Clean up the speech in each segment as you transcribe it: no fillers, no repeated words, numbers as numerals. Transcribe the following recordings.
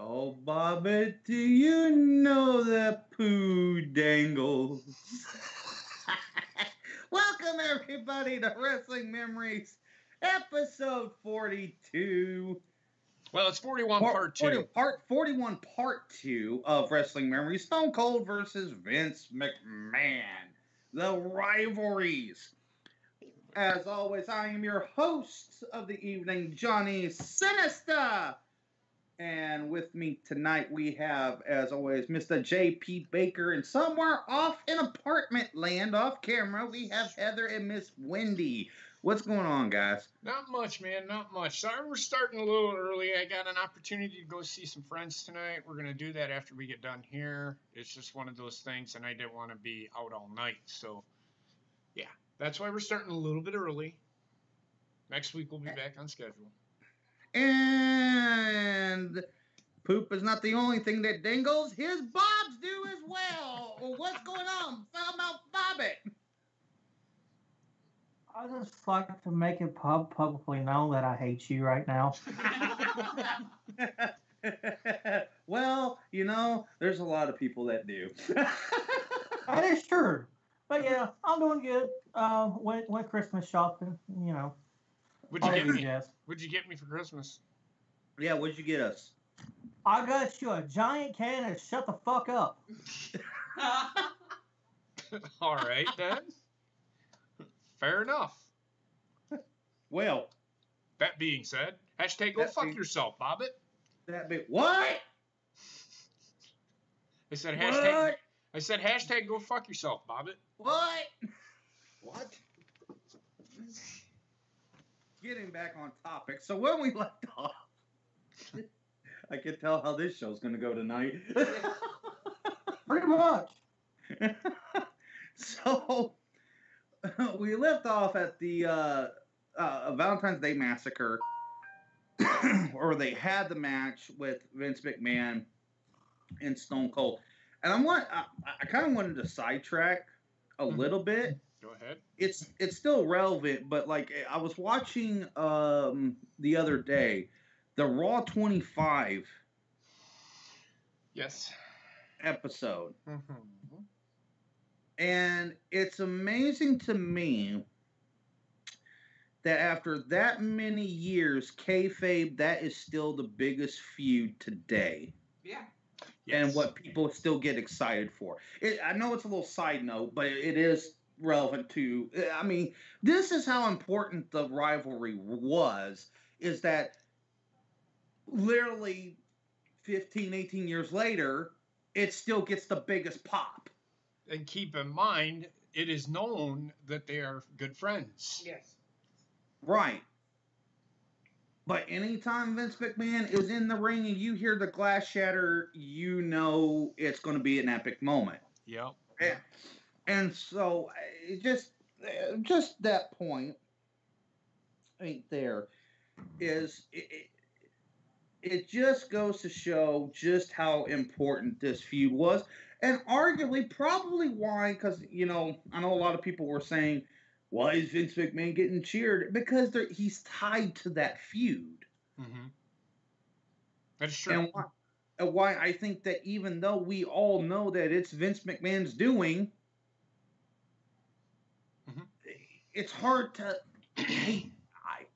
Oh, Bobby, do you know that poo dangles? Welcome, everybody, to Wrestling Memories, episode 42. Well, it's 41 part 2. 41 part 2 of Wrestling Memories, Stone Cold versus Vince McMahon. The Rivalries. As always, I am your host of the evening, Johnny Sinister. And with me tonight, we have, as always, Mr. J.P. Baker. And somewhere off in apartment land, off camera, we have Heather and Miss Wendy. What's going on, guys? Not much, man. Not much. Sorry we're starting a little early. I got an opportunity to go see some friends tonight. We're going to do that after we get done here. It's just one of those things, and I didn't want to be out all night. So, yeah, that's why we're starting a little bit early. Next week, we'll be back on schedule. And poop is not the only thing that dingles. His bobs do as well. Well, what's going on? How about Bobby? I just like to make it publicly known that I hate you right now. Well, you know, there's a lot of people that do. That is true. But yeah, I'm doing good. Went Christmas shopping, you know. What'd you get me? What'd you get me for Christmas? Yeah, what'd you get us? I got you a giant can of shut the fuck up. All right, then. Fair enough. Well, that being said, hashtag go fuck yourself, Bobbit. What? I said hashtag. What? I said hashtag go fuck yourself, Bobbit. What? What? Getting back on topic. So when we left off, I can tell how this show's going to go tonight. Pretty much. So we left off at the Valentine's Day Massacre, or they had the match with Vince McMahon and Stone Cold. And I kind of wanted to sidetrack a little bit. Go ahead. It's still relevant, but like I was watching the other day, the Raw 25 episode. Mm-hmm. And it's amazing to me that after that many years, kayfabe, that is still the biggest feud today. Yeah. Yes. And what people still get excited for. I know it's a little side note, but it is relevant to, I mean, this is how important the rivalry was, is that literally 15, 18 years later, it still gets the biggest pop. And keep in mind, it is known that they are good friends. Yes. Right. But anytime Vince McMahon is in the ring and you hear the glass shatter, you know it's going to be an epic moment. Yep. And so, just that point right there is it just goes to show just how important this feud was, and arguably probably why, because you know I know a lot of people were saying, why is Vince McMahon getting cheered? Because he's tied to that feud. Mm-hmm. That's true. And why I think that even though we all know that it's Vince McMahon's doing, mm-hmm. It's hard to hate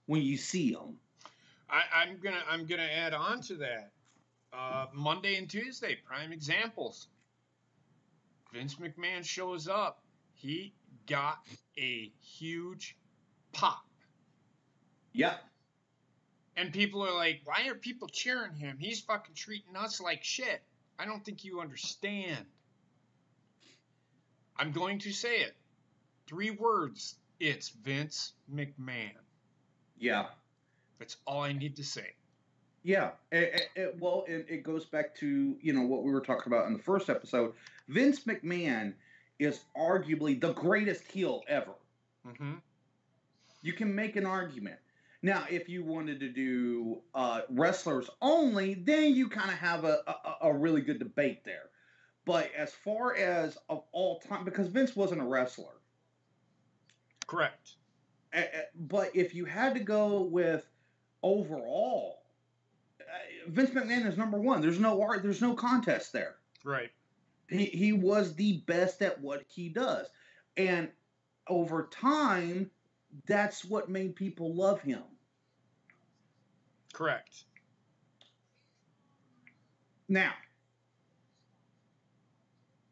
when you see him. I'm gonna add on to that. Monday and Tuesday, prime examples. Vince McMahon shows up. He got a huge pop. Yep. And people are like, why are people cheering him? He's fucking treating us like shit. I don't think you understand. I'm going to say it. 3 words It's Vince McMahon. Yeah. That's all I need to say. Yeah. It goes back to, what we were talking about in the first episode. Vince McMahon is arguably the greatest heel ever. Mm-hmm. You can make an argument. Now, if you wanted to do wrestlers only, then you kind of have a really good debate there. But as far as of all time, because Vince wasn't a wrestler. Correct. But if you had to go with overall, Vince McMahon is number one. There's no contest there. Right. He was the best at what he does. And over time, that's what made people love him. Correct. Now,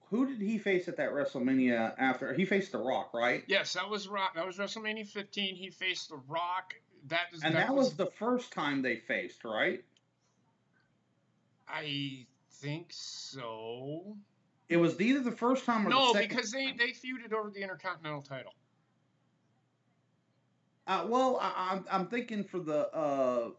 who did he face at that WrestleMania after? He faced The Rock, right? Yes, that was Rock. That was WrestleMania 15. He faced The Rock. That was the first time they faced, right? I think so. It was either the first time or the second. No, because they feuded over the Intercontinental title. I'm thinking for the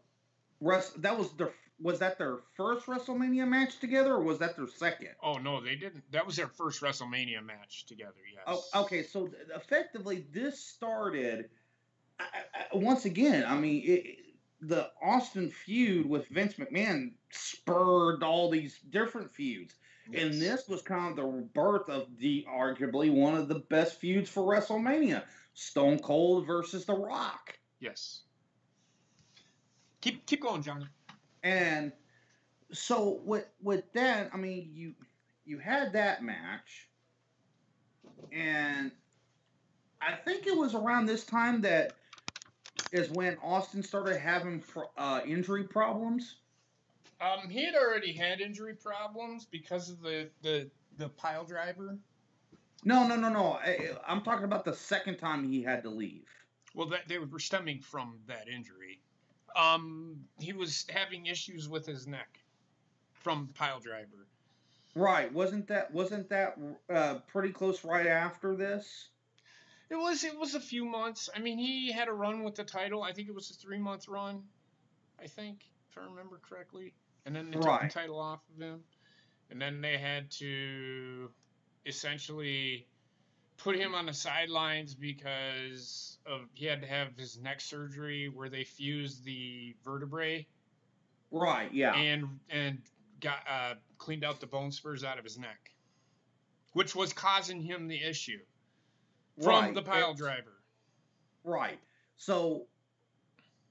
was that their first WrestleMania match together, or was that their second? Oh no, they didn't. That was their first WrestleMania match together. Yes. Oh, okay. So effectively, this started once again. I mean, the Austin feud with Vince McMahon spurred all these different feuds, yes. And this was kind of the birth of arguably one of the best feuds for WrestleMania. Stone Cold versus The Rock. Yes. Keep going, John. And so with that, I mean, you had that match, and I think it was around this time that is when Austin started having injury problems. He had already had injury problems because of the pile driver. No. I'm talking about the second time he had to leave. Well, they were stemming from that injury. He was having issues with his neck from pile driver. Right. Wasn't that pretty close right after this? It was a few months. I mean, he had a run with the title. I think it was a 3-month run. I think, if I remember correctly. And then they took the title off of him. And then they had to essentially put him on the sidelines because he had to have his neck surgery where they fused the vertebrae. Right, yeah. And got cleaned out the bone spurs out of his neck, which was causing him the issue from the pile driver. Right. So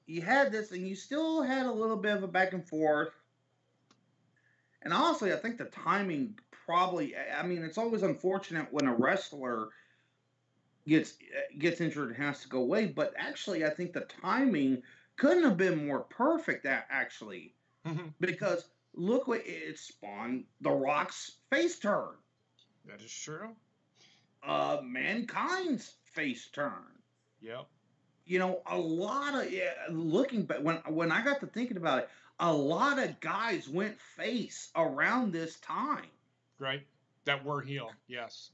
you had this, and you still had a little bit of a back and forth. And honestly, I think the timing probably, I mean, it's always unfortunate when a wrestler gets injured and has to go away, but actually I think the timing couldn't have been more perfect, actually. Mm-hmm. Because look what it spawned, The Rock's face turn. That is true. Mankind's face turn. Yep. You know, a lot of, looking back, when I got to thinking about it, a lot of guys went face around this time. Right. That were heel, yes.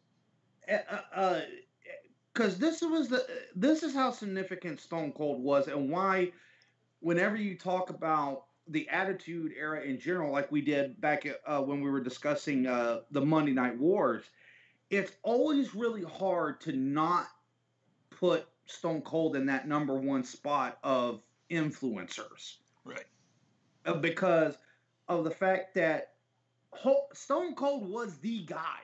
Because this is how significant Stone Cold was, and why, whenever you talk about the Attitude Era in general, like we did back when we were discussing the Monday Night Wars, it's always really hard to not put Stone Cold in that number one spot of influencers. Right. Because of the fact that Stone Cold was the guy.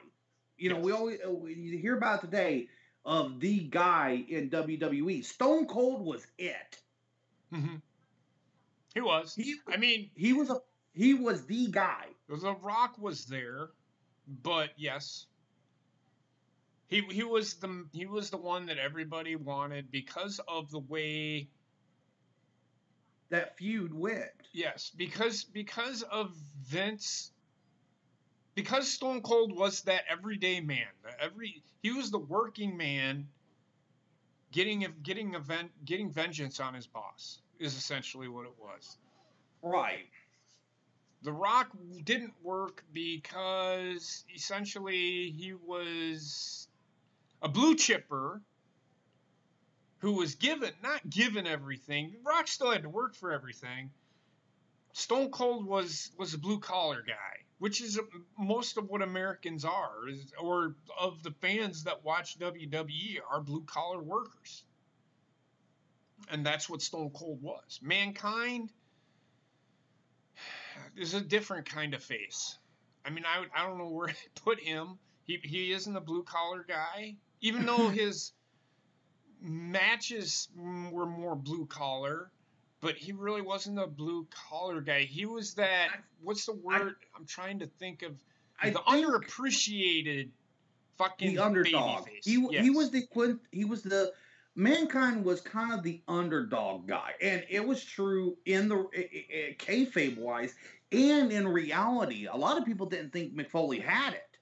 You know, we hear about today of the guy in WWE. Stone Cold was it. Mm-hmm. He was. He was the guy. The Rock was there, but yes, he was the one that everybody wanted because of the way that feud went. Yes, because of Vince. Because Stone Cold was that everyday man. He was the working man getting vengeance on his boss, is essentially what it was. Right. The Rock didn't work because essentially he was a blue chipper who was not given everything. Rock still had to work for everything. Stone Cold was a blue collar guy, which is most of what Americans are, or of the fans that watch WWE are blue collar workers. And that's what Stone Cold was. Mankind is a different kind of face. I mean, I don't know where to put him. He isn't a blue collar guy, even though his matches were more blue collar, but he really wasn't a blue collar guy. He was that, what's the word I'm trying to think of? The underappreciated fucking the underdog. He was the Mankind was kind of the underdog guy, and it was true in the kayfabe wise, and in reality, a lot of people didn't think Mick Foley had it.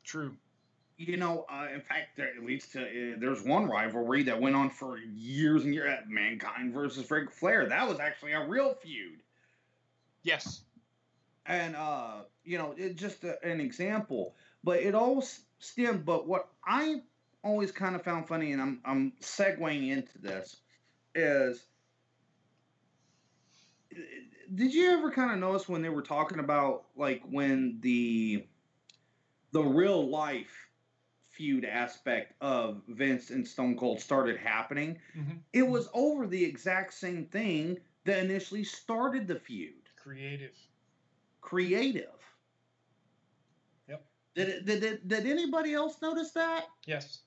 True. You know, in fact, it leads to there's one rivalry that went on for years and years. Mankind versus Ric Flair. That was actually a real feud. Yes. And you know, it's just an example, but it all stemmed. But what I always kind of found funny, and I'm segueing into this, is did you ever kind of notice when they were talking about like when the real life feud aspect of Vince and Stone Cold started happening, it was over the exact same thing that initially started the feud. Creative. Yep. Did anybody else notice that? Yes.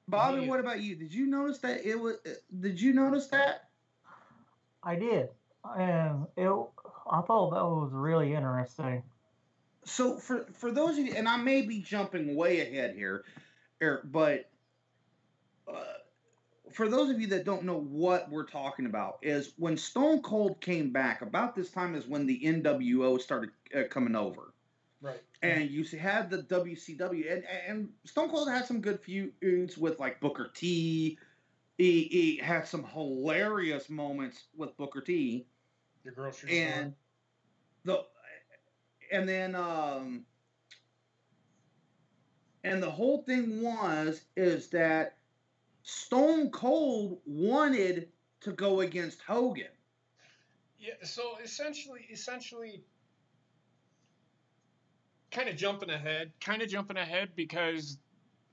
Bobby, what about you? Did you notice that it was? Did you notice that? I did, and I thought that was really interesting. So for those of you, and I may be jumping way ahead here, but for those of you that don't know what we're talking about, is when Stone Cold came back, about this time is when the NWO started coming over. Right. And you had the WCW, and Stone Cold had some good feuds with like Booker T. He had some hilarious moments with Booker T. The grocery store. And then and the whole thing is that Stone Cold wanted to go against Hogan. Yeah, so essentially kind of jumping ahead because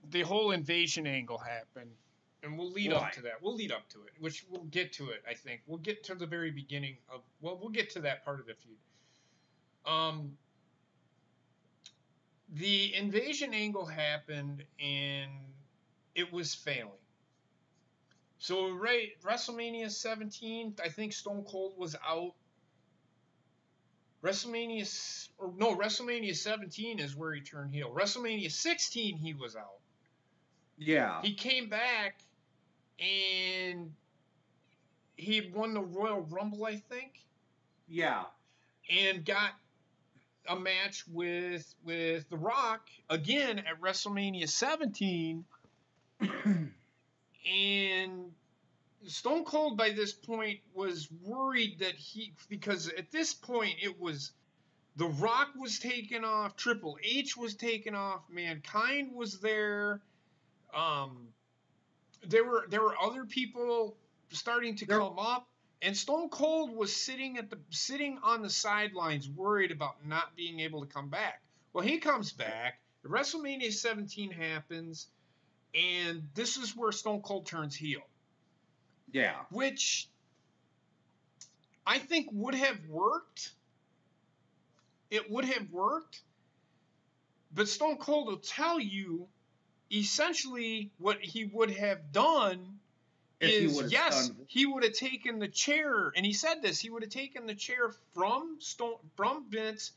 the whole invasion angle happened, and we'll lead up to that. We'll lead up to it, which we'll get to it, I think. We'll get to the very beginning of, we'll get to that part of the feud. The invasion angle happened, and it was failing. So, right, WrestleMania 17, I think Stone Cold was out. WrestleMania 17 is where he turned heel. WrestleMania 16, he was out. Yeah. He came back, and he won the Royal Rumble, I think. Yeah. And got a match with The Rock again at WrestleMania 17. And Stone Cold by this point was worried that because at this point it was The Rock was taken off, Triple H was taken off, Mankind was there. There were other people starting to come up, and Stone Cold was sitting on the sidelines, worried about not being able to come back. Well, he comes back. WrestleMania 17 happens, and this is where Stone Cold turns heel. Yeah. Which I think would have worked. It would have worked. But Stone Cold will tell you essentially what he would have done is, yes, he would have taken the chair, and he said this, he would have taken the chair from Vince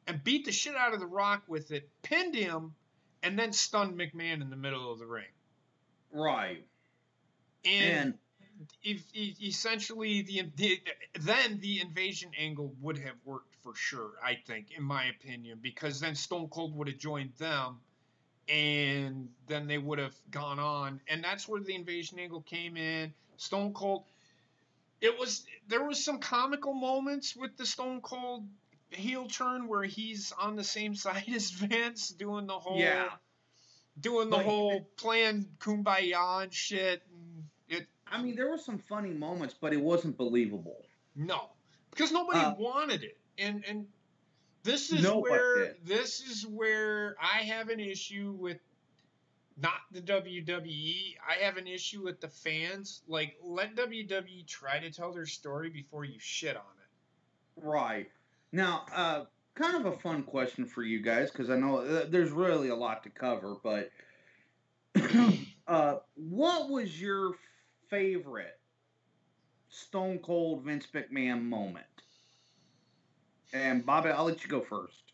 and beat the shit out of The Rock with it, pinned him, and then stunned McMahon in the middle of the ring. Right. And essentially, then the invasion angle would have worked for sure, I think, in my opinion, because then Stone Cold would have joined them, and then they would have gone on, and that's where the invasion angle came in. Stone Cold, there was some comical moments with the Stone Cold heel turn where he's on the same side as Vince, doing the whole doing the whole playing Kumbaya and shit. And I mean, there were some funny moments, but it wasn't believable. No, because nobody wanted it, and this is where I have an issue with not the WWE. I have an issue with the fans. Like, let WWE try to tell their story before you shit on it. Right. Now, kind of a fun question for you guys, because I know there's really a lot to cover, but what was your favorite Stone Cold Vince McMahon moment? And Bobby, I'll let you go first.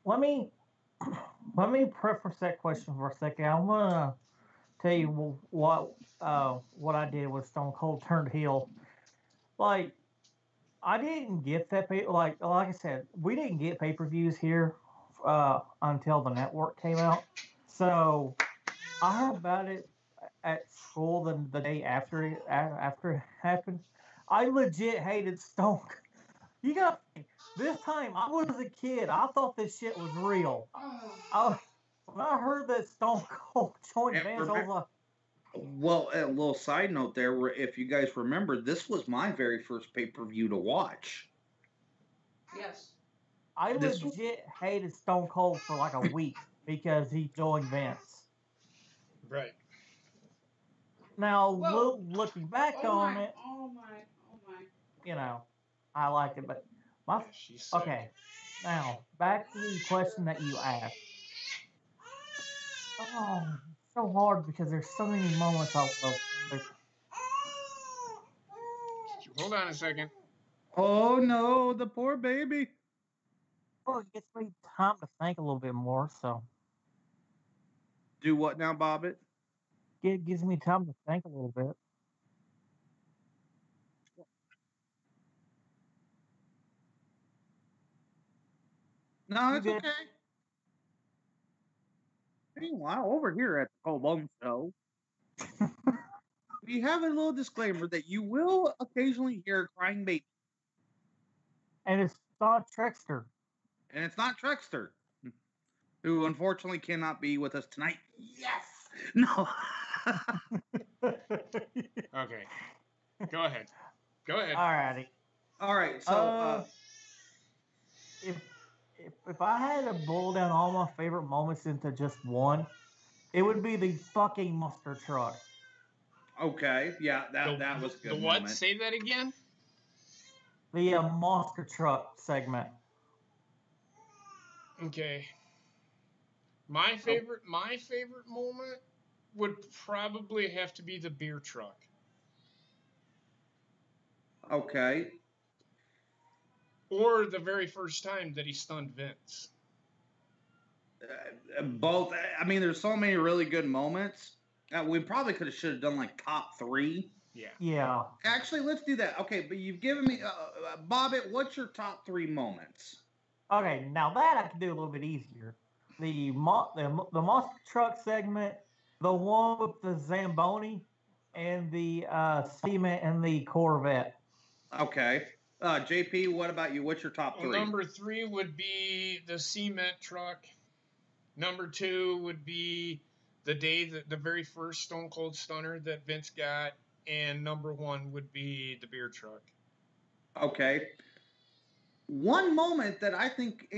Let me preface that question for a second. I'm gonna tell you what I did with Stone Cold turned heel. Like, I didn't get that like I said, we didn't get pay-per-views here until the network came out. So I heard about it at school the day after it happened. I legit hated Stone. You got this time. I was a kid. I thought this shit was real. When I heard that Stone Cold joined Vince, I was like. Well, a little side note there, if you guys remember, this was my very first pay-per-view to watch. Yes. I legit hated Stone Cold for like a week because he joined Vince. Right. Now, looking back on it, oh my. you know, I liked it, but okay. Now, back to the question that you asked. Oh, it's so hard because there's so many moments I love. Hold on a second. Oh no, the poor baby. Oh, it gets me time to think a little bit more. So, do what now, Bobbit? It gives me time to think a little bit. No, it's okay. Meanwhile, over here at the Colbone Show, we have a little disclaimer that you will occasionally hear a crying baby. And it's not Trickster. And it's not Trickster, who unfortunately cannot be with us tonight. Yes! No. Okay. Go ahead. Alrighty. All right, so... If I had to boil down all my favorite moments into just one, it would be the fucking monster truck. Okay, yeah, that was good. The what? Moment. Say that again. The monster truck segment. Okay. My favorite moment would probably have to be the beer truck. Okay. Or the very first time that he stunned Vince. Both. I mean, there's so many really good moments. We probably should have done like top 3. Yeah. Actually, let's do that. Okay, but you've given me, Bobbit, what's your top 3 moments? Okay, now that I can do a little bit easier. The monster truck segment, the one with the Zamboni, and the cement and the Corvette. Okay. JP, what about you? What's your top 3? Number 3 would be the cement truck. Number 2 would be the day that the very first Stone Cold Stunner that Vince got, and number 1 would be the beer truck. Okay. One moment that I think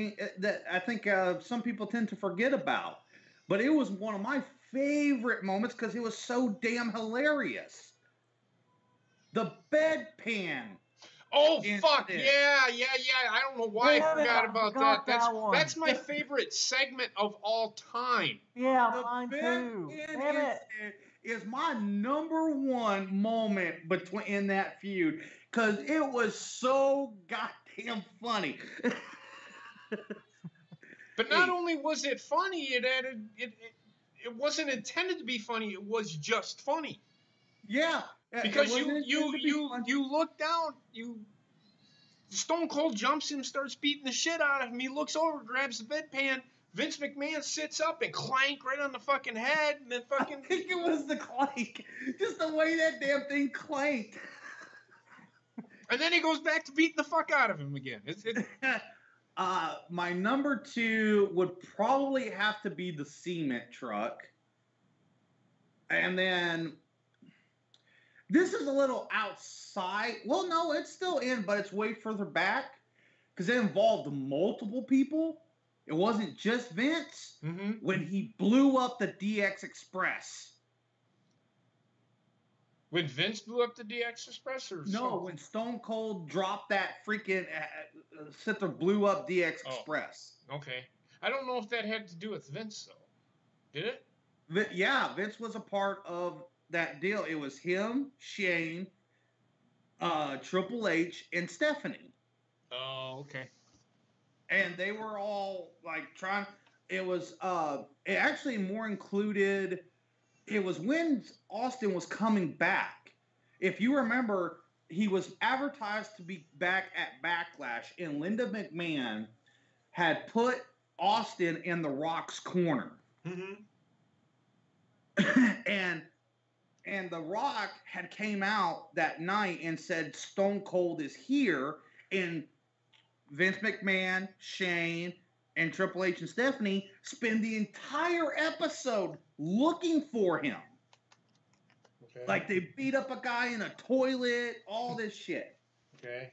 some people tend to forget about, but it was one of my favorite moments because it was so damn hilarious. The bedpan. Oh, fuck, yeah. I don't know why I forgot about that. That's my favorite segment of all time. Yeah, mine too. Damn it. Is my number 1 moment in that feud because it was so goddamn funny. But not only was it funny, it wasn't intended to be funny. It was just funny. Yeah. Because you look down, Stone Cold jumps him, starts beating the shit out of him. He looks over, grabs the bedpan. Vince McMahon sits up and clank right on the fucking head, and then fucking. I think it was the clank, just the way that damn thing clanked. And then he goes back to beating the fuck out of him again. My number 2 would probably have to be the cement truck. And then this is a little outside. Well, no, it's still in, but it's way further back because it involved multiple people. It wasn't just Vince when he blew up the DX Express. When Vince blew up the DX Express, or no, something? When Stone Cold dropped that freaking blew up DX Express. Okay, I don't know if that had to do with Vince though. Did it? Yeah, Vince was a part of that deal. It was him, Shane, Triple H, and Stephanie. Oh, okay. And they were all like trying. It was it actually more included. It was when Austin was coming back. If you remember, he was advertised to be back at Backlash, and Linda McMahon had put Austin in The Rock's corner. and The Rock had came out that night and said Stone Cold is here, and Vince McMahon, Shane, and Triple H and Stephanie spend the entire episode looking for him. Okay. Like they beat up a guy in a toilet, all this shit. Okay.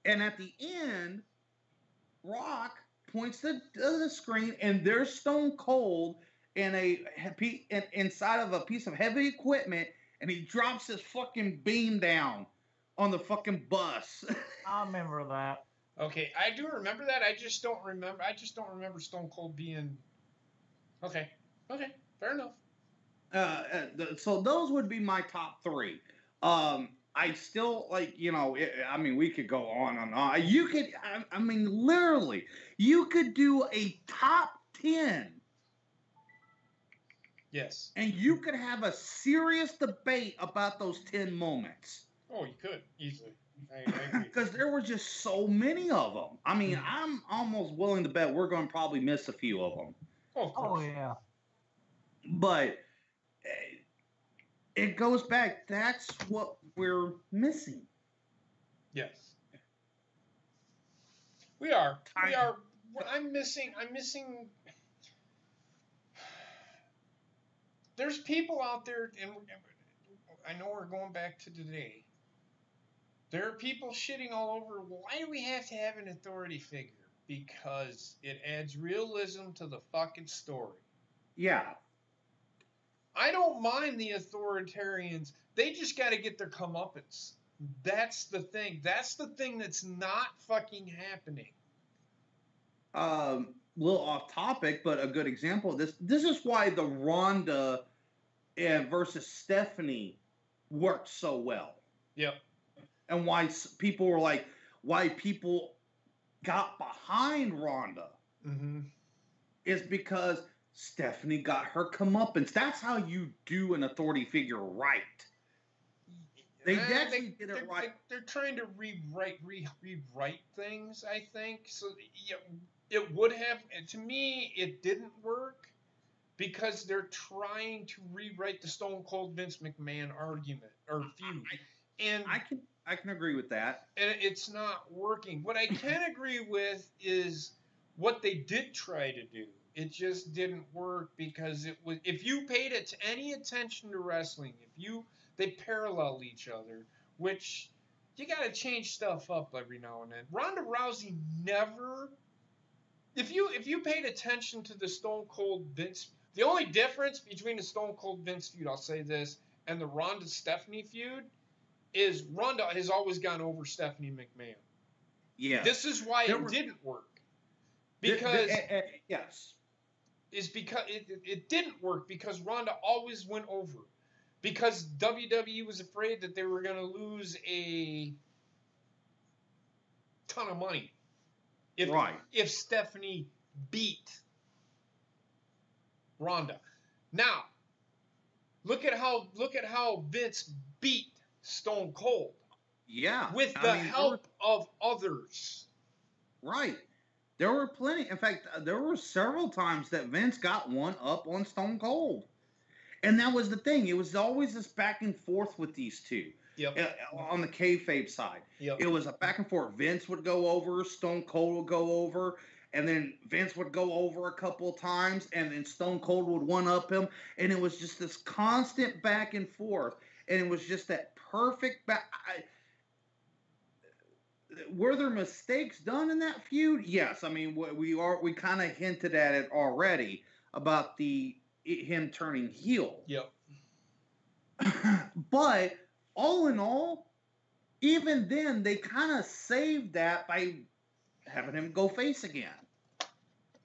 And at the end, Rock points to the screen, and there's Stone Cold inside of a piece of heavy equipment, and he drops his fucking beam down on the fucking bus. I remember that. Okay, I do remember that. I just don't remember Stone Cold being. Okay, fair enough. So those would be my top 3. I still we could go on and on. You could, literally, you could do a top 10. Yes. And you could have a serious debate about those 10 moments. Oh, you could easily. I agree. Because there were just so many of them. I'm almost willing to bet we're going to probably miss a few of them. Oh, of course. Oh, yeah. But it goes back. That's what we're missing. Yes. We are. I'm missing. There's people out there, and I know we're going back to today. There are people shitting all over. Why do we have to have an authority figure? Because it adds realism to the fucking story. Yeah. I don't mind the authoritarians. They just got to get their comeuppance. That's the thing. That's the thing that's not fucking happening. A little off topic, but a good example of this. This is why the Ronda versus Stephanie worked so well. Yep. And why people were like, why people got behind Ronda is because Stephanie got her comeuppance. That's how you do an authority figure right. They actually did it right. They're trying to rewrite things, I think. So yeah, it would have. To me, it didn't work because they're trying to rewrite the Stone Cold Vince McMahon argument or feud. And I can agree with that. And it's not working. What I can agree with is what they did try to do. It just didn't work because it was. If you paid any attention to wrestling, they parallel each other, which you got to change stuff up every now and then. Ronda Rousey never. If you paid attention to the Stone Cold Vince, the only difference between the Stone Cold Vince feud, I'll say this, and the Ronda Stephanie feud, is Ronda has always gone over Stephanie McMahon. Yeah. This is why it didn't work. Because yes. Is because it didn't work because Ronda always went over. Because WWE was afraid that they were going to lose a ton of money if Stephanie beat Ronda. Now, look at how Vince beat Stone Cold. Yeah. With the help of others. Right. There were plenty. In fact, there were several times that Vince got one up on Stone Cold. And that was the thing. It was always this back and forth with these two. on the kayfabe side. Yep. It was a back and forth. Vince would go over, Stone Cold would go over, and then Vince would go over a couple of times, and then Stone Cold would one-up him, and it was just this constant back and forth, and it was just that perfect were there mistakes done in that feud? Yes. I mean, we kind of hinted at it already about him turning heel. Yep. But all in all, even then, they kind of saved that by having him go face again.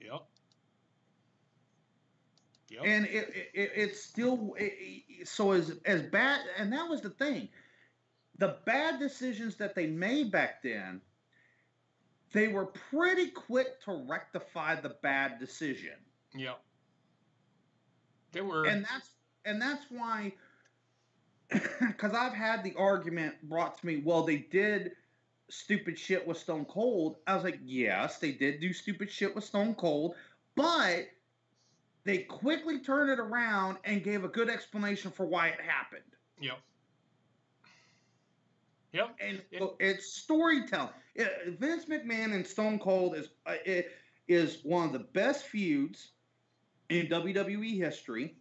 Yep. And it's still so as bad. And that was the thing. The bad decisions that they made back then, they were pretty quick to rectify the bad decision. Yep. They were. And that's why, because I've had the argument brought to me, well, they did stupid shit with Stone Cold. I was like, yes, they did do stupid shit with Stone Cold, but they quickly turned it around and gave a good explanation for why it happened. Yep. Yep. And it's storytelling. Vince McMahon and Stone Cold is one of the best feuds in WWE history.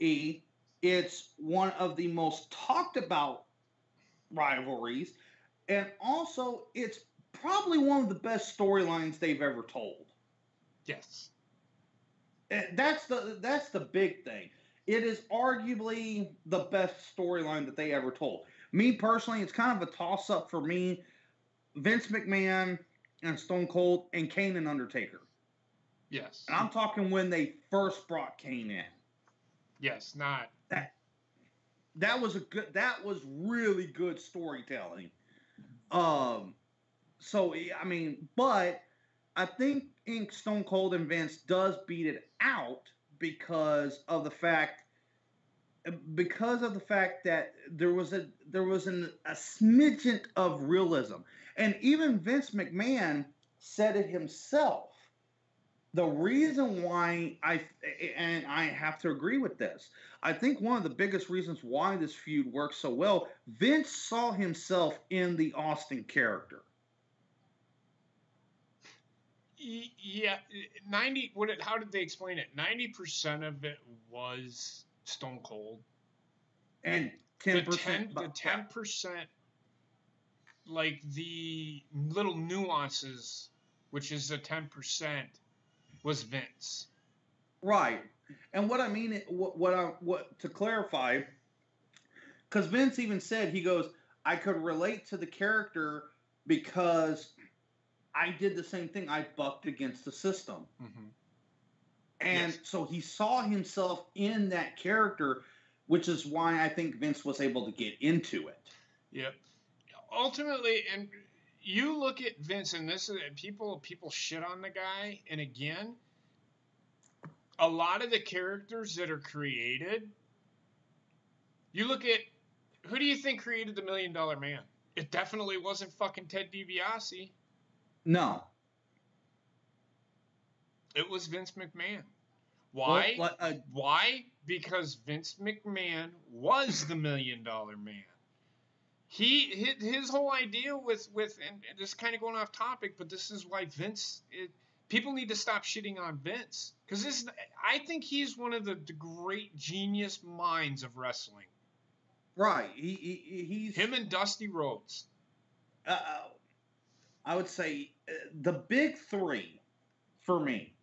It's one of the most talked about rivalries, and also it's probably one of the best storylines they've ever told. Yes. And that's the big thing. It is arguably the best storyline that they ever told. Me personally, it's kind of a toss-up for me. Vince McMahon and Stone Cold and Kane and Undertaker. Yes. And I'm talking when they first brought Kane in. Yes, not that was really good storytelling. So I mean, but I think Stone Cold and Vince does beat it out because of the fact that there was a smidgen of realism. And even Vince McMahon said it himself. The reason why I have to agree with this, I think one of the biggest reasons why this feud works so well, Vince saw himself in the Austin character. Yeah, how did they explain it? 90% of it was Stone Cold. And 10%. The 10%, like the little nuances, which is the 10%, was Vince. Right. And what I mean, what to clarify, because Vince even said, he goes, I could relate to the character because I did the same thing. I bucked against the system. Mm-hmm. And so he saw himself in that character, which is why I think Vince was able to get into it. Yep. Ultimately, and you look at Vince, and this is people shit on the guy, and again, a lot of the characters that are created, you look at, who do you think created the $1 Million Man? It definitely wasn't fucking Ted DiBiase. No. It was Vince McMahon. Why? Well, Why? Because Vince McMahon was the $1 Million Man. His whole idea with and this is kind of going off topic, but this is why Vince. People need to stop shitting on Vince, because I think he's one of the great genius minds of wrestling. Right. He's him and Dusty Rhodes. I would say the big three for me,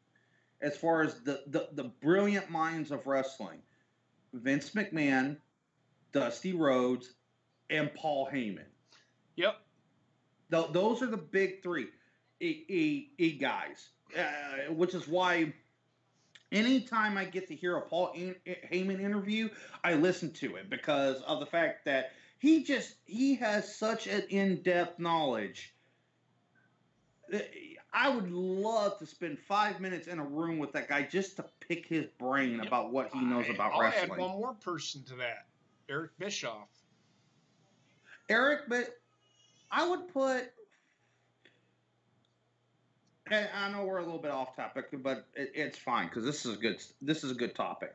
as far as the brilliant minds of wrestling: Vince McMahon, Dusty Rhodes, and Paul Heyman. Yep. Those are the big three guys, which is why anytime I get to hear a Paul Heyman interview, I listen to it because of the fact that he has such an in-depth knowledge. I would love to spend 5 minutes in a room with that guy just to pick his brain about what he knows about wrestling. I'll add one more person to that, Eric Bischoff. But I would put, and I know we're a little bit off topic, but it's fine because this is a good topic.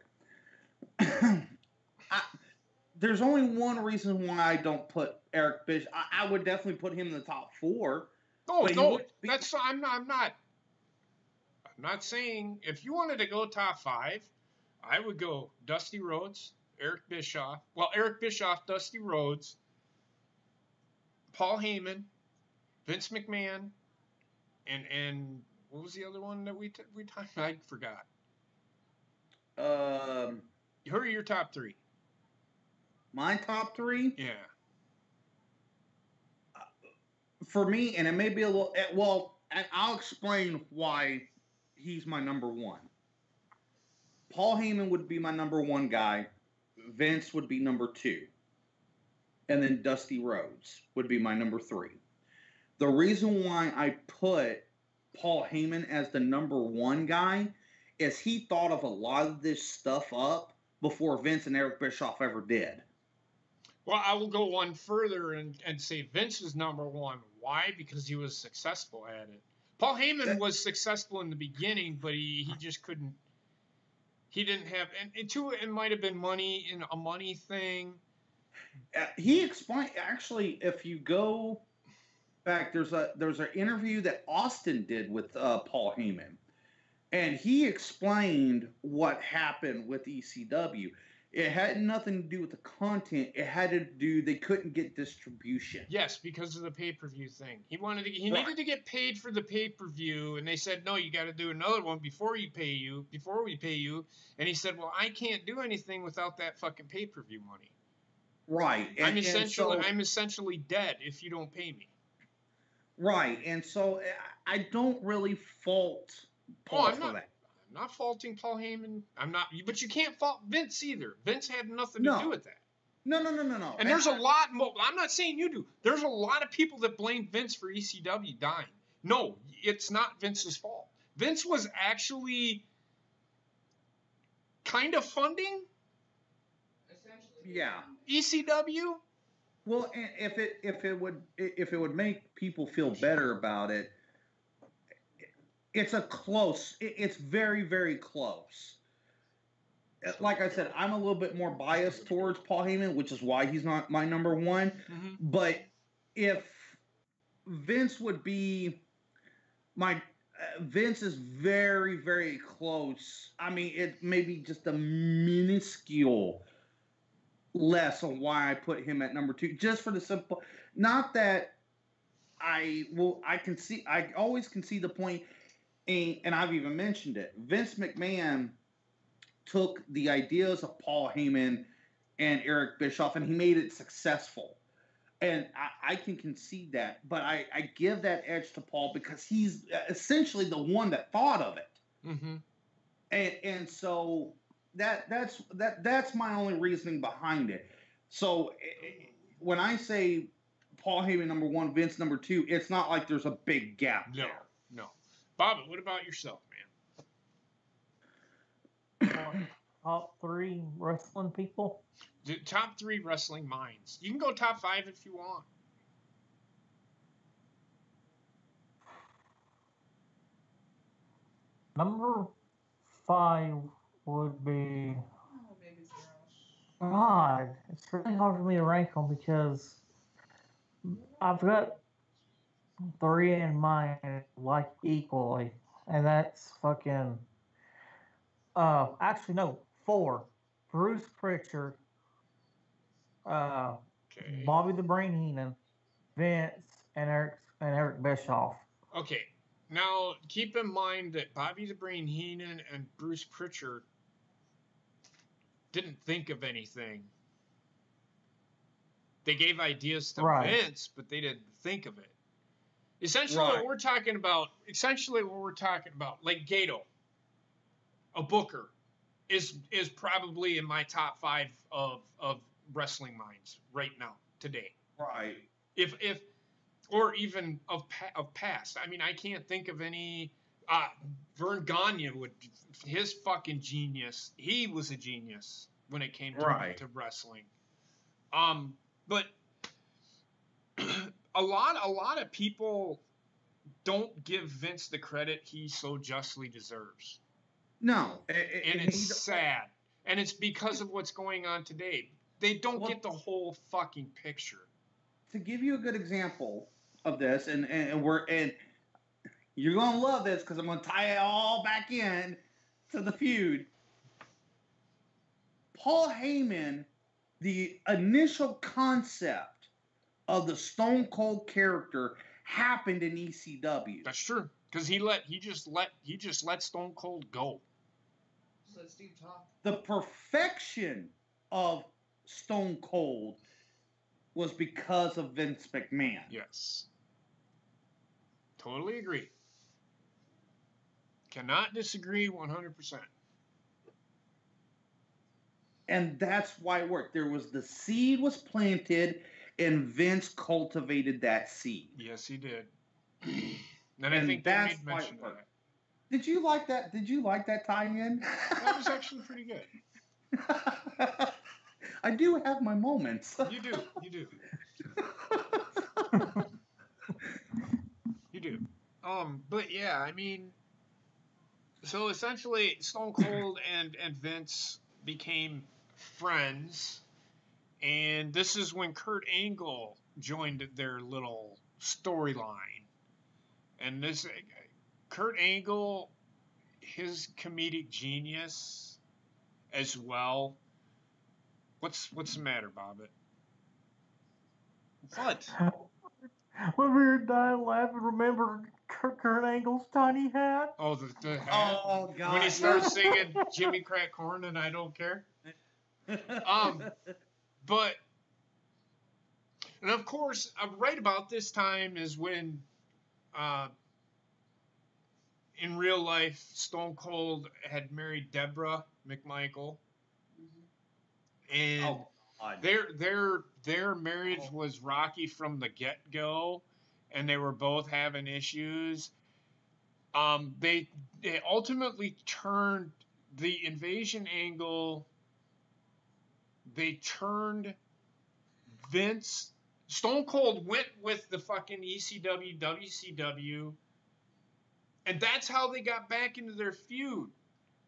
there's only one reason why I don't put Eric Bischoff. I would definitely put him in the top 4. Oh but he no, would be- that's I'm not saying if you wanted to go top 5, I would go Dusty Rhodes, Eric Bischoff. Well, Eric Bischoff, Dusty Rhodes, Paul Heyman, Vince McMahon, and what was the other one that we talked? I forgot. Who are your top 3? My top 3? Yeah. For me, and it may be a little, well, and I'll explain why he's my number 1. Paul Heyman would be my number 1 guy. Vince would be number 2. And then Dusty Rhodes would be my number 3. The reason why I put Paul Heyman as the number 1 guy is he thought of a lot of this stuff up before Vince and Eric Bischoff ever did. Well, I will go one further and say Vince is number 1. Why? Because he was successful at it. Paul Heyman was successful in the beginning, but he just couldn't. He didn't have, and two, it might have been money, in a money thing. He explained, actually, if you go back, there's an interview that Austin did with Paul Heyman, and he explained what happened with ECW. It had nothing to do with the content. It had to do, they couldn't get distribution. Yes, because of the pay-per-view thing. He needed to get paid for the pay-per-view, and they said, no, you got to do another one before we pay you. And he said, well, I can't do anything without that fucking pay-per-view money. Right. I'm essentially dead if you don't pay me. Right. And so I don't really fault Paul for that. I'm not faulting Paul Heyman. But you can't fault Vince either. Vince had nothing to do with that. No. And there's a lot more. I'm not saying you do. There's a lot of people that blame Vince for ECW dying. No, it's not Vince's fault. Vince was actually kind of funding. Yeah. ECW. Well, and if it would make people feel better about it. It's very, very close. Like I said, I'm a little bit more biased towards Paul Heyman, which is why he's not my number 1. Mm-hmm. But if Vince would be Vince is very, very close. I mean, it may be just a minuscule less on why I put him at number 2, just for the simple, not that I always can see the point. And I've even mentioned it. Vince McMahon took the ideas of Paul Heyman and Eric Bischoff, and he made it successful. And I can concede that, but I give that edge to Paul because he's essentially the one that thought of it. Mm-hmm. And so that's my only reasoning behind it. So when I say Paul Heyman number 1, Vince number 2, it's not like there's a big gap there. No. Bobby, what about yourself, man? Top 3 wrestling people? The top 3 wrestling minds. You can go top 5 if you want. Number 5 would be... God, it's really hard for me to rank them because I've got 3 in mind like equally, and that's fucking actually no, 4. Bruce Pritchard, Bobby the Brain Heenan, Vince, and Eric Bischoff. Okay, now keep in mind that Bobby the Brain Heenan and Bruce Pritchard didn't think of anything. They gave ideas to Vince, but they didn't think of it. Essentially, what we're talking about, like Gato, a booker, is probably in my top 5 of wrestling minds right now, today. Right. Or even of past. I mean, I can't think of any. Vern Gagne his fucking genius. He was a genius when it came to wrestling. But a lot of people don't give Vince the credit he so justly deserves. No. And it's sad. And it's because of what's going on today. They don't get the whole fucking picture. To give you a good example of this, and you're gonna love this because I'm gonna tie it all back in to the feud. Paul Heyman, the initial concept of the Stone Cold character happened in ECW. That's true, because he just let Stone Cold go. Just let Steve talk. The perfection of Stone Cold was because of Vince McMahon. Yes. Totally agree. Cannot disagree 100%. And that's why it worked. The seed was planted, and Vince cultivated that seed. Yes, he did. And I think that's they made mention of that. Did you like that? Did you like that tie-in? That was actually pretty good. I do have my moments. You do. You do. But yeah, I mean, so essentially Stone Cold and Vince became friends, and this is when Kurt Angle joined their little storyline. And this Kurt Angle, his comedic genius as well. What's the matter, Bobbit? What? When we were dying laughing, remember Kurt Angle's tiny hat? Oh, the hat? Oh, God. When he starts singing Jimmy Crack Corn and I Don't Care? But, and of course, right about this time is when, in real life, Stone Cold had married Deborah McMichael. And their marriage was rocky from the get-go, and they were both having issues. They ultimately turned the invasion angle. They turned Vince. Stone Cold went with the fucking ECW, WCW, and that's how they got back into their feud.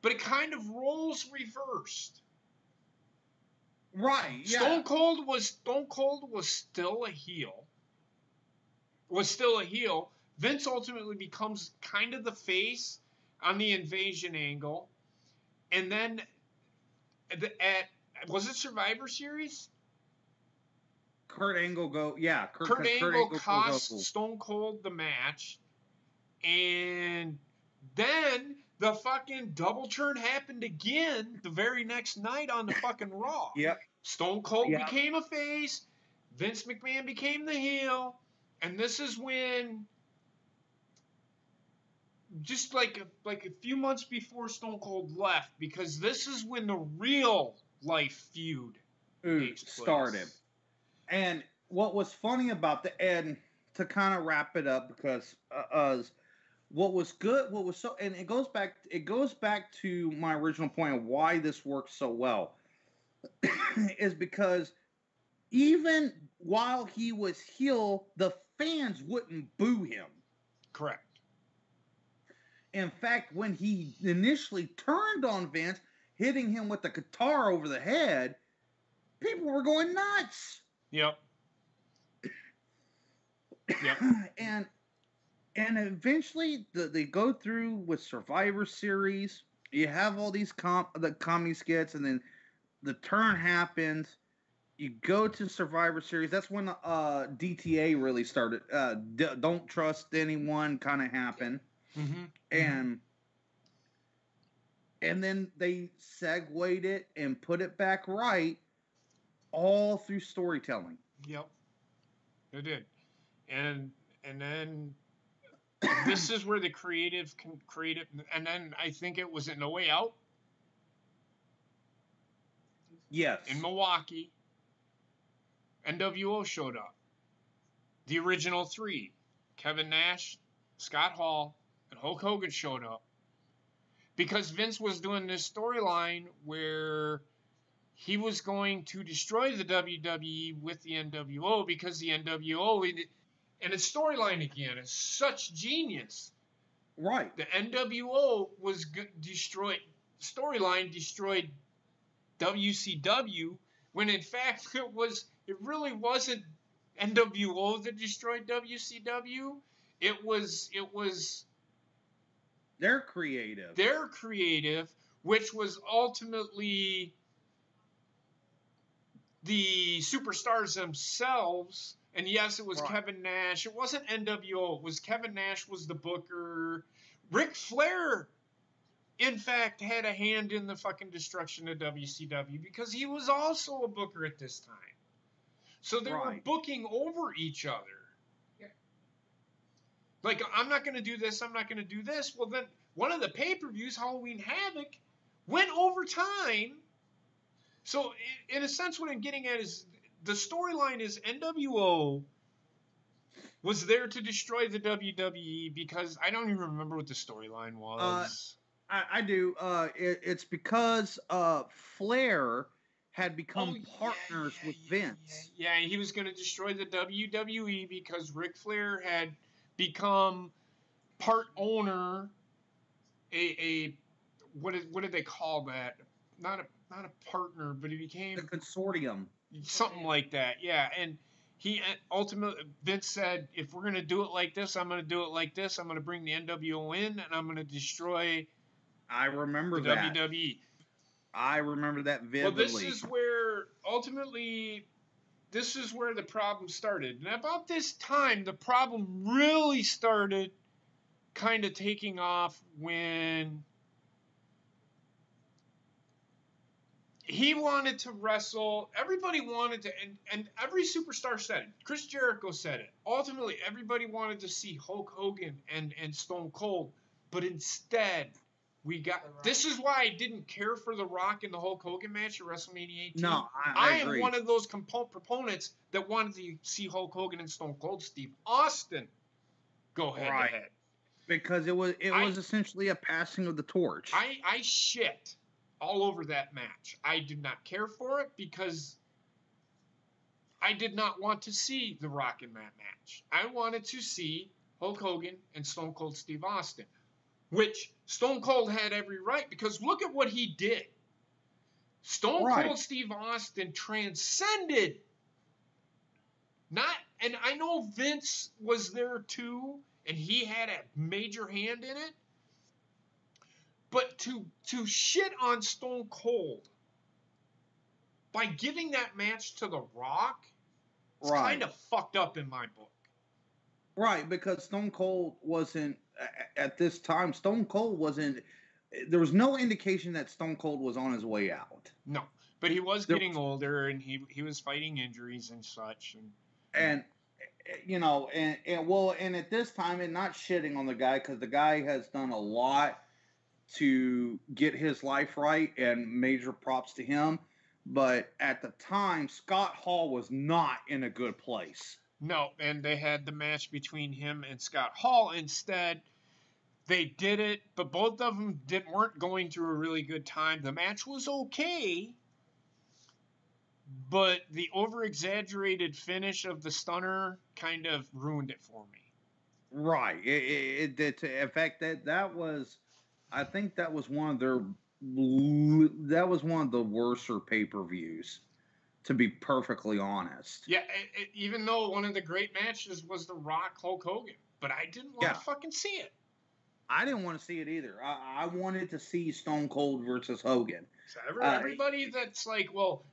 But it kind of roles reversed. Right. Yeah. Stone Cold was still a heel. Vince ultimately becomes kind of the face on the invasion angle, and then was it Survivor Series? Kurt Angle go. Yeah. Kurt Angle cost Stone Cold the match, and then the fucking double turn happened again the very next night on the fucking Raw. Yep. Stone Cold became a face. Vince McMahon became the heel. And this is when, just like a few months before Stone Cold left, because this is when the real life feud started. And what was funny about and to kind of wrap it up, because what was good, and it goes back to my original point of why this works so well, is because even while he was heel, the fans wouldn't boo him. Correct. In fact, when he initially turned on Vince, hitting him with the guitar over the head, people were going nuts. Yep. And eventually, they go through with Survivor Series. You have all these the comedy skits, and then the turn happens. You go to Survivor Series. That's when DTA really started. Don't trust anyone kind of happened. Mm-hmm. And then they segued it and put it back right, all through storytelling. Yep, they did. And then this is where the creative can create it. And then I think it was in No Way Out. Yes. In Milwaukee, NWO showed up. The original three, Kevin Nash, Scott Hall, and Hulk Hogan showed up. Because Vince was doing this storyline where he was going to destroy the WWE with the NWO, because the NWO, and its storyline again, is such genius. Right. The NWO was destroyed. Storyline destroyed WCW when in fact it really wasn't NWO that destroyed WCW. It was They're creative. their creative, which was ultimately the superstars themselves. And yes, it was Right. Kevin Nash. It wasn't NWO. It was Kevin Nash was the booker. Ric Flair, in fact, had a hand in the fucking destruction of WCW because he was also a booker at this time. So they were Right. booking over each other. Yeah. Like, I'm not going to do this, I'm not going to do this. Well, then one of the pay-per-views, Halloween Havoc, went over time. So, in a sense, what I'm getting at is the storyline is NWO was there to destroy the WWE because I don't even remember what the storyline was. I do. It's because Flair had become partners with Vince. Yeah, he was going to destroy the WWE because Ric Flair had become part owner. What did they call that? Not a partner, but he became The consortium. something like that. Yeah, and he ultimately Vince said, if we're going to do it like this, I'm going to do it like this. I'm going to bring the NWO in, and I'm going to destroy I remember the that. WWE. I remember that Well, vividly. this is where ultimately the problem started. And about this time, the problem really started kind of taking off when he wanted to wrestle. Everybody wanted to, and every superstar said it. Chris Jericho said it. Ultimately, everybody wanted to see Hulk Hogan and Stone Cold, but instead, we got. This is why I didn't care for The Rock in the Hulk Hogan match at WrestleMania 18. No, I I am agree. one of those proponents that wanted to see Hulk Hogan and Stone Cold Steve Austin go head Right. to head. Because it was essentially a passing of the torch. I shit all over that match. I did not care for it because I did not want to see The Rock in that match. I wanted to see Hulk Hogan and Stone Cold Steve Austin, which Stone Cold had every right because look at what he did. Stone Right. Cold Steve Austin transcended and I know Vince was there too, and he had a major hand in it. But to shit on Stone Cold by giving that match to The Rock, it's Right. kind of fucked up in my book. Right, because Stone Cold wasn't, at this time, Stone Cold wasn't, there was no indication that Stone Cold was on his way out. No, but he was There- getting older, and he was fighting injuries and such. And, you know, and at this time, and not shitting on the guy, because the guy has done a lot to get his life right, and major props to him. But at the time, Scott Hall was not in a good place. No, and they had the match between him and Scott Hall. Instead, they did it, but both of them weren't going through a really good time. The match was okay, but the over-exaggerated finish of the stunner kind of ruined it for me. Right. It did. In fact, that was, I think that was one of the worser pay-per-views, to be perfectly honest. Yeah, even though one of the great matches was The Rock Hulk Hogan, but I didn't want to fucking see it. I didn't want to see it either. I wanted to see Stone Cold versus Hogan. So everybody that's like, well,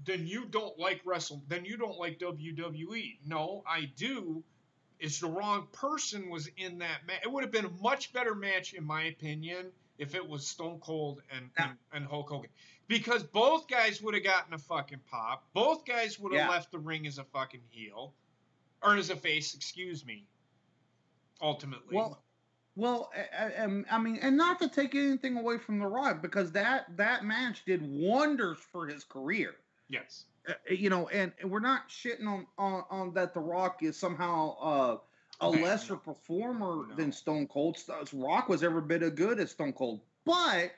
then you don't like then you don't like WWE. No, I do. It's the wrong person was in that match. It would have been a much better match, in my opinion, if it was Stone Cold and Hulk Hogan. Because both guys would have gotten a fucking pop. Both guys would have left the ring as a fucking heel. Or as a face, excuse me. Ultimately. Well, I mean, and not to take anything away from The Rock, because that match did wonders for his career. Yes. You know, and we're not shitting on that The Rock is somehow a lesser performer than Stone Cold. Rock was every bit as good as Stone Cold. But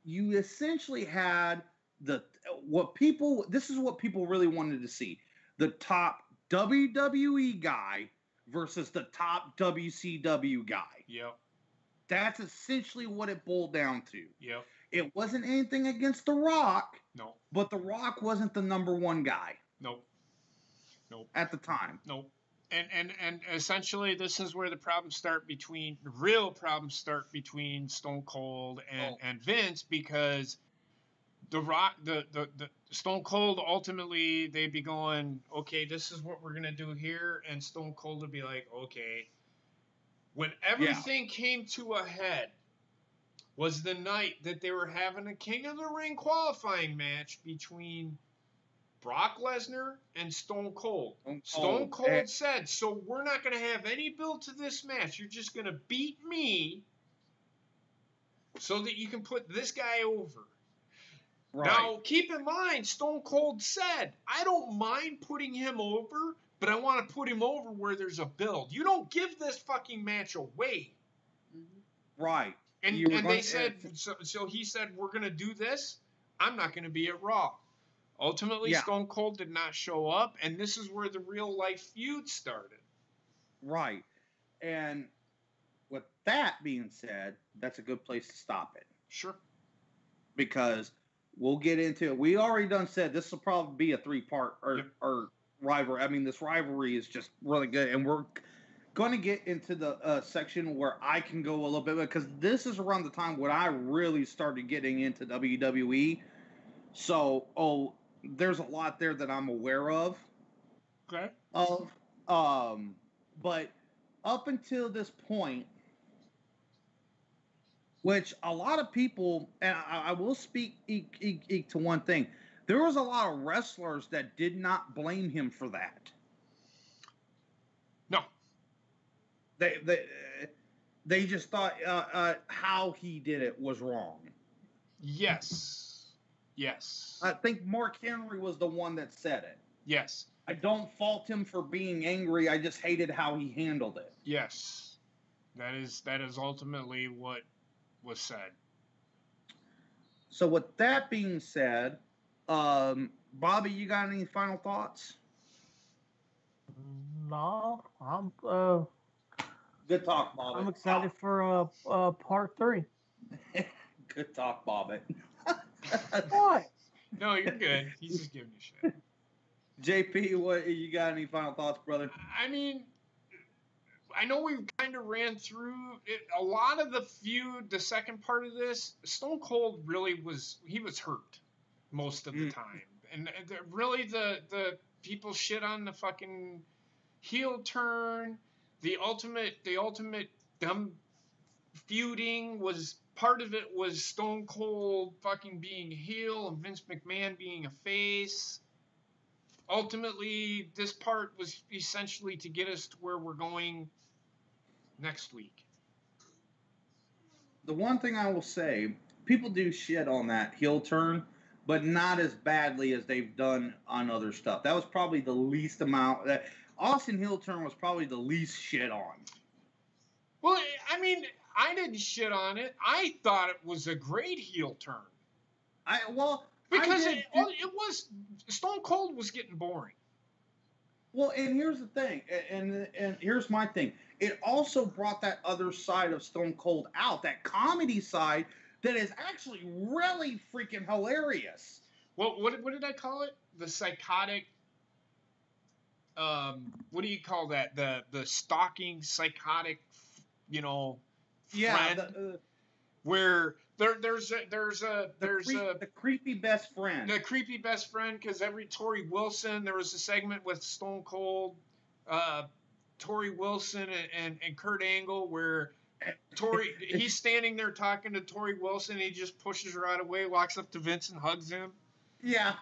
you essentially had this is what people really wanted to see. The top WWE guy versus the top WCW guy. Yep. That's essentially what it boiled down to. Yep. It wasn't anything against The Rock. No. But The Rock wasn't the number one guy. Nope. At the time. Nope. And essentially, this is where the real problems start between Stone Cold and Vince, because the Rock, the Stone Cold, ultimately they'd be going, okay, this is what we're gonna do here, and Stone Cold would be like, okay. When everything came to a head was the night that they were having a King of the Ring qualifying match between Brock Lesnar and Stone Cold. Stone Cold said, so we're not going to have any build to this match. You're just going to beat me so that you can put this guy over. Right. Now, keep in mind, Stone Cold said, I don't mind putting him over, but I want to put him over where there's a build. You don't give this fucking match away. Right. And they said, so he said, we're going to do this. I'm not going to be at Raw. Ultimately, Stone Cold did not show up, and this is where the real-life feud started. Right. And with that being said, that's a good place to stop it. Sure. Because we'll get into it. We already done said this will probably be a 3-part or rivalry. I mean, this rivalry is just really good, and we're going to get into the section where I can go a little bit, because this is around the time when I really started getting into WWE. So, there's a lot there that I'm aware of. Okay. But up until this point, which a lot of people, and I will speak to one thing, there was a lot of wrestlers that did not blame him for that. No. They just thought how he did it was wrong. Yes. I think Mark Henry was the one that said it. Yes. I don't fault him for being angry. I just hated how he handled it. Yes. That is ultimately what was said. So with that being said, Bobby, you got any final thoughts? No, I'm good talk, Bobby. I'm excited for part 3. Good talk, Bobby. What? No, you're good. He's just giving you shit. JP, what you got? Any final thoughts, brother? I mean, I know we've kind of ran through it. A lot of the feud, the second part of this, Stone Cold really was hurt most of the time, and really the people shit on the fucking heel turn. The ultimate dumb feuding was. Part of it was Stone Cold fucking being heel and Vince McMahon being a face. Ultimately, this part was essentially to get us to where we're going next week. The one thing I will say, people do shit on that heel turn, but not as badly as they've done on other stuff. That was probably the least amount. Austin heel turn was probably the least shit on. Well, I mean, I didn't shit on it. I thought it was a great heel turn. Because it was Stone Cold was getting boring. Well, and here's the thing, and here's my thing. It also brought that other side of Stone Cold out, that comedy side that is actually really freaking hilarious. Well, what did I call it? The psychotic. What do you call that? The stalking psychotic, friend. Yeah. Where there's the creepy best friend. The creepy best friend, because Tori Wilson, there was a segment with Stone Cold, Tori Wilson and Kurt Angle where he's standing there talking to Tori Wilson, and he just pushes her out of the way, walks up to Vince and hugs him. Yeah.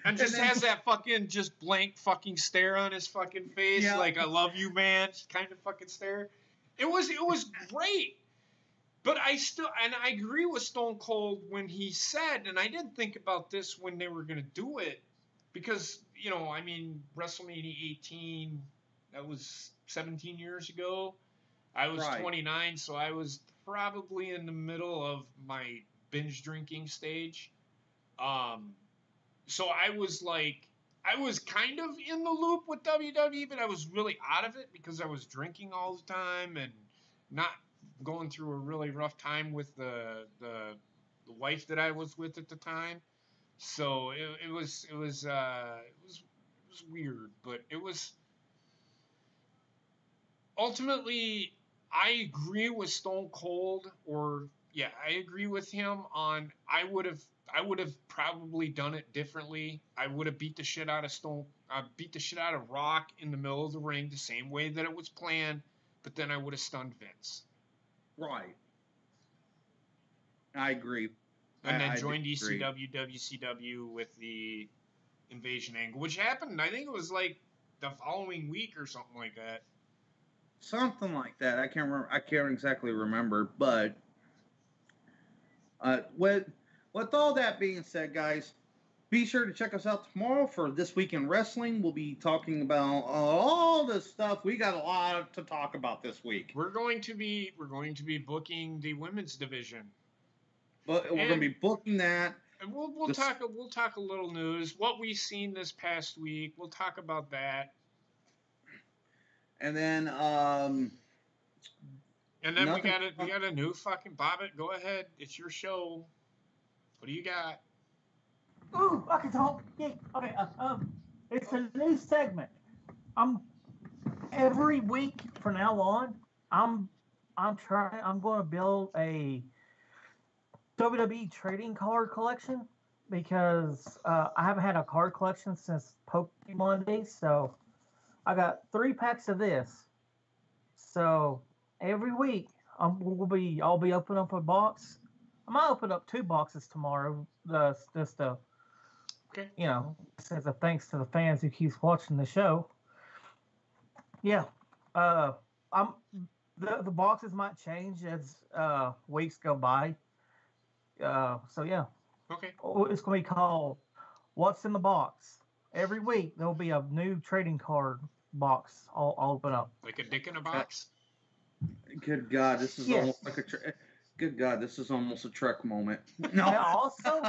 And just has that fucking just blank fucking stare on his fucking face, like I love you, man, kind of fucking stare. It was great. But I agree with Stone Cold when he said, and I didn't think about this when they were going to do it, because, WrestleMania 18, that was 17 years ago. I was 29, so I was probably in the middle of my binge drinking stage. So I was kind of in the loop with WWE, but I was really out of it because I was drinking all the time and not going through a really rough time with the the wife that I was with at the time. So it was weird, but it was ultimately, I agree with Stone Cold, I agree with him on I would have probably done it differently. I would have beat the shit out of Rock in the middle of the ring the same way that it was planned, but then I would have stunned Vince. Right. I agree. And then joined ECW, WCW with the invasion angle, which happened, I think it was like the following week or something like that. Something like that. I can't remember. I can't exactly remember, but with all that being said, guys, be sure to check us out tomorrow for This Week in Wrestling. We'll be talking about all this stuff. We got a lot to talk about this week. We're going to be booking the women's division. But we're going to be booking that. And we'll talk a little news, what we've seen this past week. We'll talk about that. And then we got a new fucking Bobbit. Go ahead, it's your show. What do you got? Ooh, I can talk. Yeah, okay. It's a new segment. Every week from now on, I'm going to build a WWE trading card collection because I haven't had a card collection since Pokemon days. So I got 3 packs of this. So every week I'll be opening up a box. I might open up 2 boxes tomorrow. Just to, as a thanks to the fans who keeps watching the show. Yeah, the boxes might change as weeks go by. So yeah. Okay. It's going to be called What's in the Box. Every week there'll be a new trading card box I'll open up. Like a dick in a box? Good God, this is almost like Good God, this is almost a Trek moment. No. And also,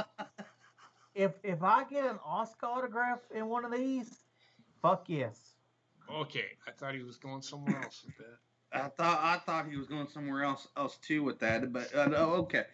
if I get an Oscar autograph in one of these, fuck yes. Okay, I thought he was going somewhere else with that. I thought he was going somewhere else too with that, but okay.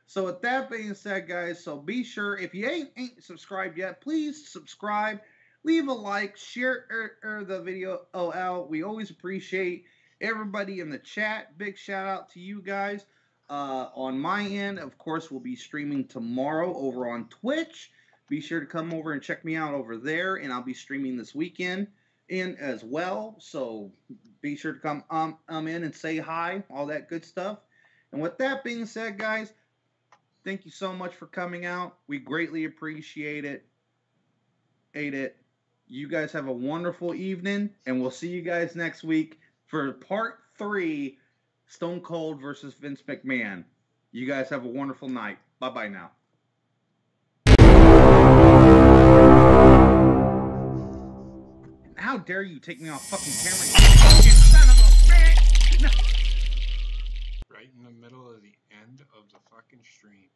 So with that being said, guys, so be sure, if you ain't subscribed yet, please subscribe, leave a like, share the video out. We always appreciate everybody in the chat. Big shout out to you guys. On my end, of course, we'll be streaming tomorrow over on Twitch. Be sure to come over and check me out over there, and I'll be streaming this weekend in as well. So be sure to come in and say hi, all that good stuff. And with that being said, guys, thank you so much for coming out. We greatly appreciate it. Ate it. You guys have a wonderful evening, and we'll see you guys next week for part 3, Stone Cold versus Vince McMahon. You guys have a wonderful night. Bye-bye now. How dare you take me off fucking camera, you son of a bitch! No. Right in the middle of the end of the fucking stream.